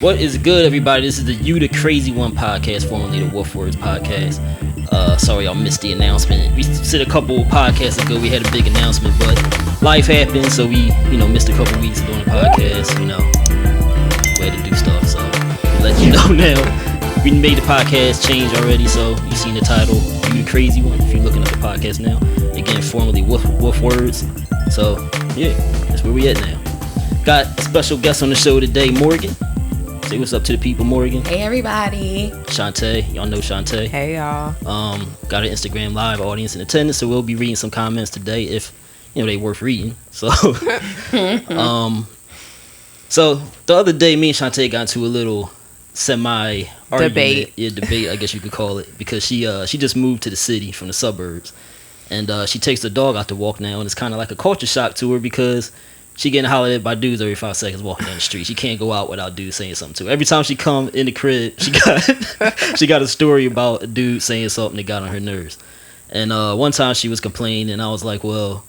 What is good, everybody? This is the You the Crazy One podcast, formerly the Wolf Words podcast. Sorry y'all missed the announcement. We said a couple podcasts ago we had a big announcement, but life happened, so we, missed a couple weeks doing the podcast. We had to do stuff, so we'll let you know now. We made the podcast change already, so you seen the title, You the Crazy One. If you're looking at the podcast now, again, formerly Wolf Words. So yeah, that's where we at now. Got a special guest on the show today, Morgan. Say what's up to the people, Morgan. Hey, everybody. Chanté. Y'all know Chanté. Hey, y'all. Got an Instagram live audience in attendance, so we'll be reading some comments today if, they worth reading. So, so the other day, me and Chanté got into a little debate. Yeah, debate, I guess you could call it, because she just moved to the city from the suburbs, and she takes the dog out to walk now, and it's kind of like a culture shock to her because she getting hollered at by dudes every 5 seconds walking down the street. She can't go out without dudes saying something to her. Every time she come in the crib, she got a story about a dude saying something that got on her nerves. And one time she was complaining, and I was like, well,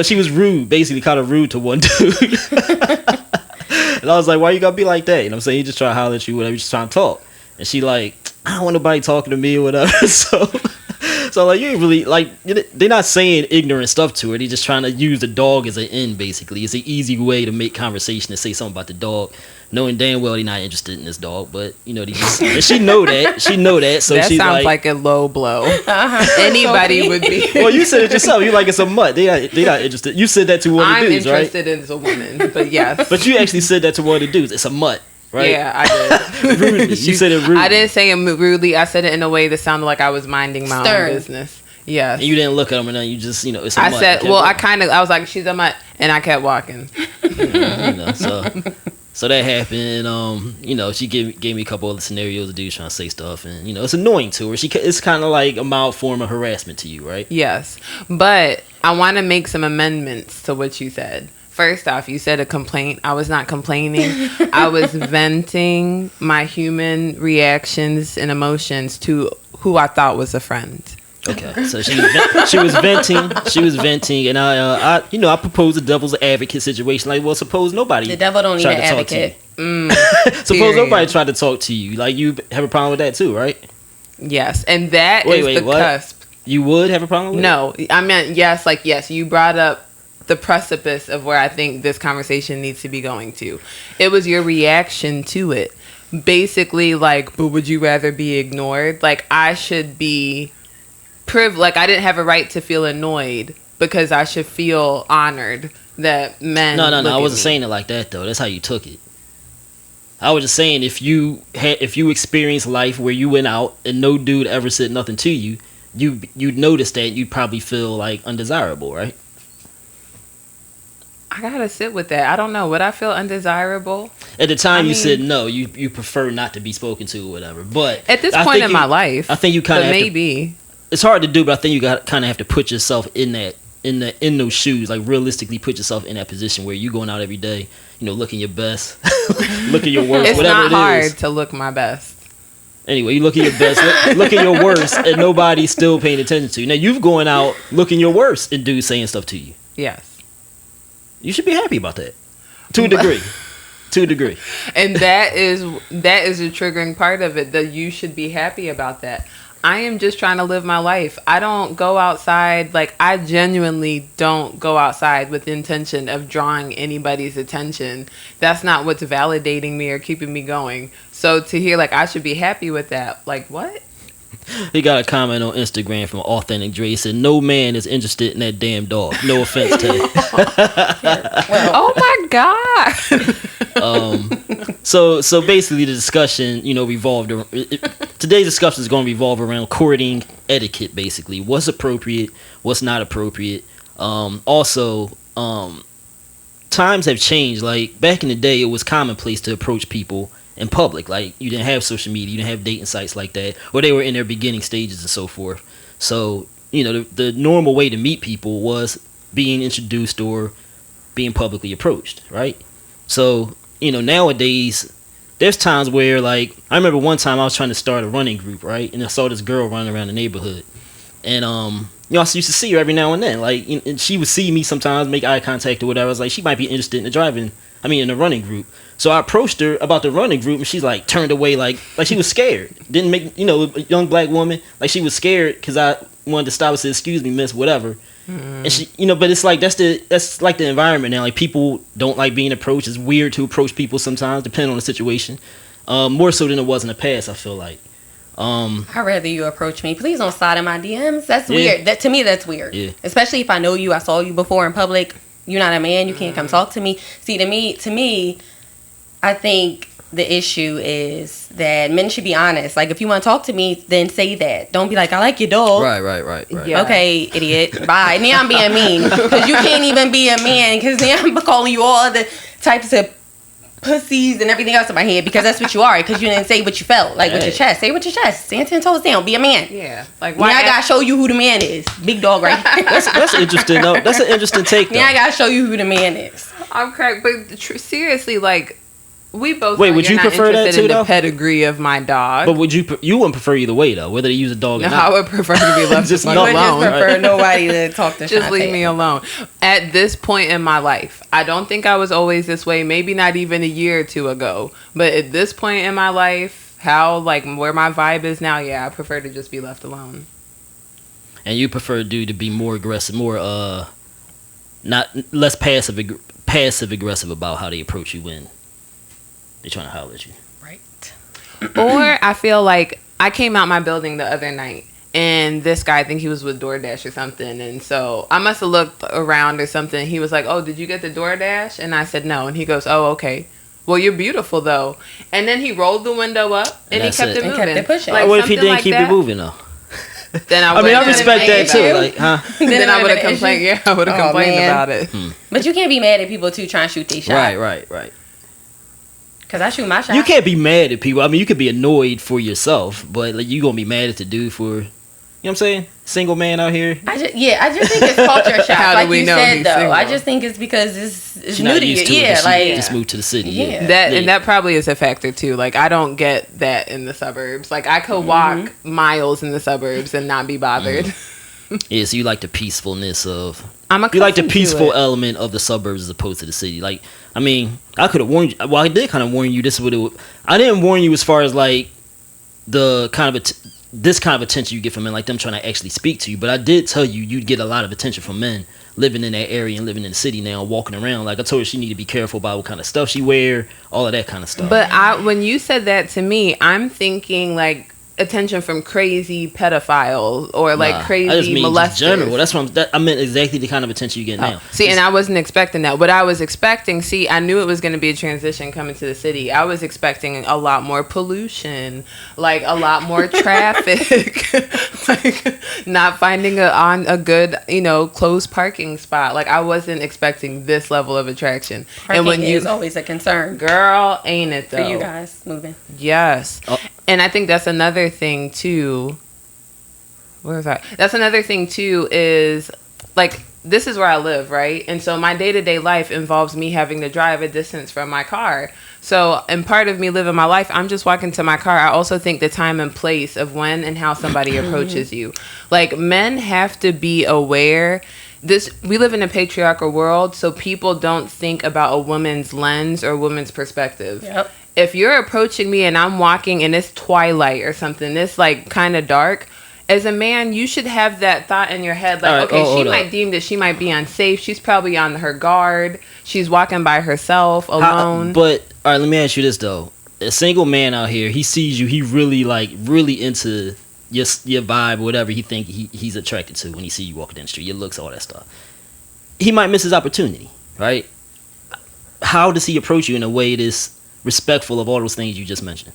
she was rude, basically kind of rude to one dude. And I was like, why you gotta be like that? You know what I'm saying? He just trying to holler at you, whatever, just trying to talk. And she like, I don't want nobody talking to me or whatever. So like, you ain't really, like, they're not saying ignorant stuff to her. They're just trying to use the dog as an end, basically. It's an easy way to make conversation and say something about the dog, knowing damn well they're not interested in this dog. But, they just, and she know that. So that she's sounds like a low blow. Anybody would be. Well, you said it yourself. You like it's a mutt. They not interested. You said that to one of the dudes, right? I'm interested in a woman, but yes. But you actually said that to one of the dudes. It's a mutt. Right? Yeah, I did. Rudely. You said it rudely. I didn't say it rudely. I said it in a way that sounded like I was minding my own business. Yes. And you didn't look at him, and then you just, it's a mutt. I said, I was like, she's a mutt, and I kept walking. So that happened, and, she gave me a couple other scenarios of dudes trying to say stuff, and, it's annoying to her. It's kind of like a mild form of harassment to you, right? Yes. But I want to make some amendments to what you said. First off, you said a complaint. I was not complaining. I was venting my human reactions and emotions to who I thought was a friend. Okay, so she was venting, and I proposed a devil's advocate situation. Like, well, suppose nobody. The devil don't need an advocate. Suppose nobody tried to talk to you. Like, you have a problem with that too, right? Yes, and that is the cusp. You would have a problem with it? No, I meant yes. Like, yes, you brought up the precipice of where I think this conversation needs to be going to. It was your reaction to it. Basically, like, but would you rather be ignored? Like, I should be like, I didn't have a right to feel annoyed because I should feel honored that men. No. I wasn't saying it like that though. That's how you took it. I was just saying if you experienced life where you went out and no dude ever said nothing to you, you'd notice that you'd probably feel like undesirable, right? I gotta sit with that. I don't know. Would I feel undesirable? At the time, you said no. You prefer not to be spoken to or whatever. But at this point in my life, I think you kind of maybe it's hard to do, but I think you got kind of have to put yourself in those shoes. Like, realistically, put yourself in that position where you going out every day, looking your best, looking your worst. It's whatever not hard to look my best. Anyway, you look at your best, look at your worst, and nobody's still paying attention to you. Now you've going out looking your worst, and dudes saying stuff to you. Yes. You should be happy about that, to a degree. To a degree. And that is a triggering part of it, that you should be happy about that. I am just trying to live my life. I don't go outside, like, I genuinely don't go outside with the intention of drawing anybody's attention. That's not what's validating me or keeping me going. So to hear, like, I should be happy with that, like, what? He got a comment on Instagram from Authentic Dre. He said, no man is interested in that damn dog. No offense, Tay. Oh my God. So basically the discussion, revolved around, today's discussion is going to revolve around courting etiquette, basically. What's appropriate, what's not appropriate. Also, times have changed. Like, back in the day, it was commonplace to approach people in public. Like, you didn't have social media, you didn't have dating sites like that, or they were in their beginning stages and so forth. So, the normal way to meet people was being introduced or being publicly approached, right? So, nowadays, there's times where, like, I remember one time I was trying to start a running group, right? And I saw this girl running around the neighborhood. And, I used to see her every now and then. Like, and she would see me sometimes, make eye contact or whatever. I was like, she might be interested in the driving in the running group. So I approached her about the running group, and she's like turned away, like she was scared. Didn't make, a young black woman, like she was scared because I wanted to stop and say, "Excuse me, miss," whatever. And she, but it's like that's like the environment now. Like people don't like being approached. It's weird to approach people sometimes, depending on the situation. More so than it was in the past, I feel like. I'd rather you approach me. Please don't slide in my DMs. That's weird. That to me, that's weird. Yeah. Especially if I know you, I saw you before in public. You're not a man. You can't come talk to me. See, to me, I think the issue is that men should be honest. Like, if you want to talk to me, then say that. Don't be like, "I like your dog." Right. Yeah. Okay, idiot. Bye. Now I'm being mean because you can't even be a man. Because now I'm calling you all other types of pussies and everything else in my head because that's what you are. Because you didn't say what you felt like with your chest. Say with your chest. Stand 10 toes down. Be a man. Yeah. Like, why? Now I gotta show you who the man is. Big dog, right? That's interesting. Though. That's an interesting take. Though. Now I gotta show you who the man is. I'm correct, but seriously, like. We both. Wait, would you prefer that too, in though? The pedigree of my dog. But you wouldn't prefer either way though, whether they use a dog or not. I would prefer to be left just alone. alone. I would just prefer nobody to talk to. Just leave me alone. At this point in my life, I don't think I was always this way. Maybe not even a year or two ago. But at this point in my life, where my vibe is now, yeah, I prefer to just be left alone. And you prefer a dude to be more aggressive, less passive aggressive about how they approach you when they're trying to holler at you. Right. Or I feel like I came out my building the other night and this guy, I think he was with DoorDash or something. And so I must have looked around or something. He was like, "Oh, did you get the DoorDash?" And I said, "No." And he goes, "Oh, okay. Well, you're beautiful though." And then he rolled the window up and he kept it moving. Kept it pushing. Like, what if he didn't keep it moving though? Then I respect that too. Like, huh? Then I would have complained. Yeah, I would have complained about it. But you can't be mad at people too trying to shoot their shot. Right. Because I shoot my shot. You can't be mad at people. I mean, you could be annoyed for yourself, but like you gonna be mad at the dude for, you know what I'm saying? Single man out here. I just think it's culture shock. How like do we you know said, he's though. single? I just think it's because it's She new not to you. used to it, Yeah, she like just moved to the city. Yeah. And that probably is a factor too. Like I don't get that in the suburbs. Like I could walk miles in the suburbs and not be bothered. Yeah, so you like the peacefulness of. You like the peaceful element of the suburbs as opposed to the city. Like, I mean, I could have warned you. Well, I did kind of warn you. This is what it would. I didn't warn you as far as like the kind of this kind of attention you get from men, like them trying to actually speak to you. But I did tell you you'd get a lot of attention from men living in that area and living in the city now, walking around. Like I told her, she need to be careful about what kind of stuff she wear, all of that kind of stuff. But when you said that to me, I'm thinking like attention from crazy pedophiles or like crazy I just mean molesters. just general. That's what I meant exactly the kind of attention you get now. See, and I wasn't expecting that. What I was expecting, I knew it was going to be a transition coming to the city. I was expecting a lot more pollution, like a lot more traffic, like not finding a good, closed parking spot. Like I wasn't expecting this level of attraction. Parking and when is always a concern. Girl, ain't it though? For you guys moving. Yes. Oh. And I think that's another thing too. Where was I? That's another thing too is like this is where I live, right? And so my day-to-day life involves me having to drive a distance from my car. So, and part of me living my life, I'm just walking to my car. I also think the time and place of when and how somebody approaches you. Like men have to be aware. We live in a patriarchal world, so people don't think about a woman's lens or a woman's perspective. Yep. If you're approaching me and I'm walking and it's twilight or something, it's like kind of dark, as a man, you should have that thought in your head. Like, right, she might deem that she might be unsafe. She's probably on her guard. She's walking by herself alone. But, all right, let me ask you this, though. A single man out here, he sees you, he really into your vibe or whatever he think he's attracted to when he see you walking down the street, your looks, all that stuff. He might miss his opportunity, right? How does he approach you in a way that's respectful of all those things you just mentioned?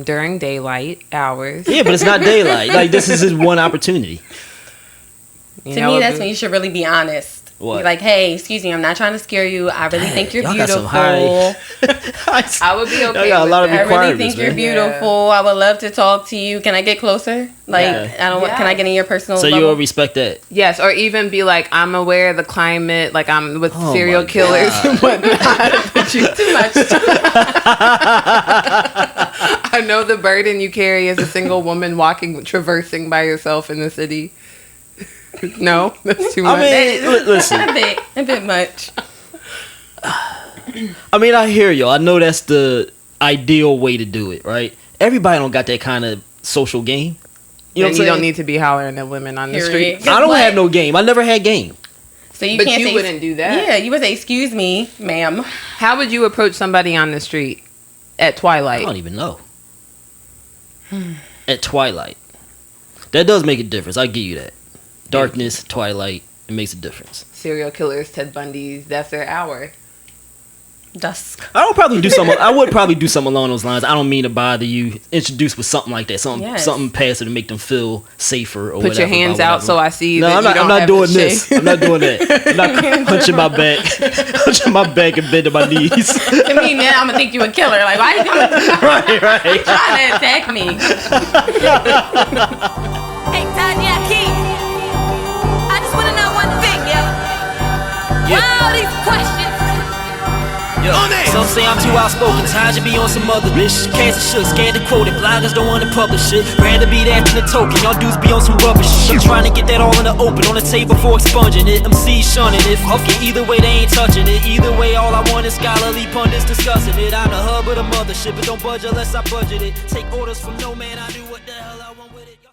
During daylight hours. Yeah, but it's not daylight. Like, this is his one opportunity. To me, that's when you should really be honest. What? You're like, hey, excuse me, I'm not trying to scare you. I really think you're beautiful. I would be okay. Got a lot of I really think man. You're beautiful. Yeah. I would love to talk to you. Can I get closer? Like, I don't. Can I get in your personal? So you'll respect that? Yes, or even be like, I'm aware of the climate. Like I'm with serial killers and whatnot. Too much. I know the burden you carry as a single woman traversing by yourself in the city. No, that's too much. I mean, listen. a bit much. I mean, I hear y'all. I know that's the ideal way to do it, right? Everybody don't got that kind of social game. You know what I'm saying? You don't need to be hollering at women on the street. I don't have no game. I never had game. So you but can't you wouldn't do that. Yeah, you would say, "Excuse me, ma'am." How would you approach somebody on the street at twilight? I don't even know. At twilight. That does make a difference. I give you that. Darkness, twilight, it makes a difference. Serial killers, Ted Bundys, that's their hour. Dusk. I would probably do something along those lines. I don't mean to bother you. Introduce with something like that. Something passive to make them feel safer or Put whatever. your hands out so I see no, that I'm not doing this. I'm not doing that. I'm not hunching my back. Hunching my back and bending my knees. To me now, I'm going to think you a killer. Like, why you right. trying to attack me? Hey, Taji, I just want to know one thing, yo. Why all these questions? Yo, some say I'm too outspoken, Taji be on some other bitch. Cancer shook, scared to quote it, bloggers don't wanna publish it. Rather be that than a token, y'all dudes be on some rubbish shit. I'm trying to get that all in the open, on the table before expunging it. MC shunning it, fuck it, either way they ain't touching it. Either way all I want is scholarly pundits discussing it. I'm the hub of the mothership, but don't budge unless I budget it. Take orders from no man, I do what the hell I want with it.